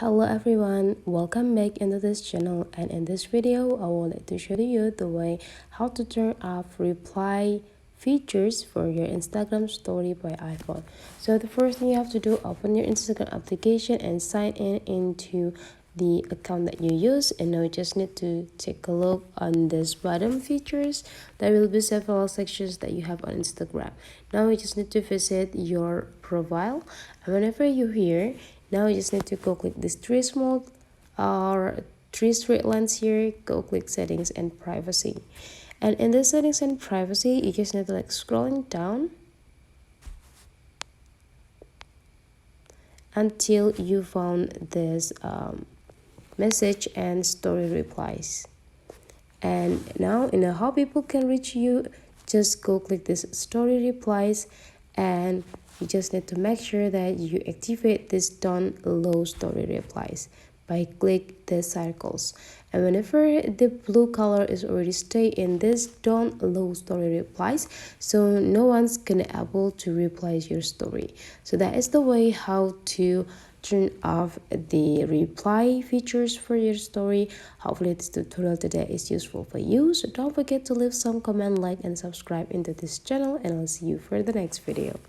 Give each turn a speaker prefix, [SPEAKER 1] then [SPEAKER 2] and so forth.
[SPEAKER 1] Hello everyone, welcome back into this channel, and in this video I would like to show you the way how to turn off reply features for your Instagram story by iPhone. So the first thing you have to do, open your Instagram application and sign in into the account that you use, and now you just need to take a look on this bottom features. There will be several sections that you have on Instagram. Now you just need to visit your profile, and whenever you're here, now you just need to go click this three straight lines here, go click settings and privacy. And in the settings and privacy, you just need to scrolling down until you found this message and story replies. And now in how people can reach you, just go click this story replies, and you just need to make sure that you activate this don't allow story replies by click the circles. And whenever the blue color is already stay in this don't allow story replies, so no one's gonna able to reply your story. So that is the way how to turn off the reply features for your story. Hopefully this tutorial today is useful for you, so don't forget to leave some comment, like and subscribe into this channel, and I'll see you for the next video.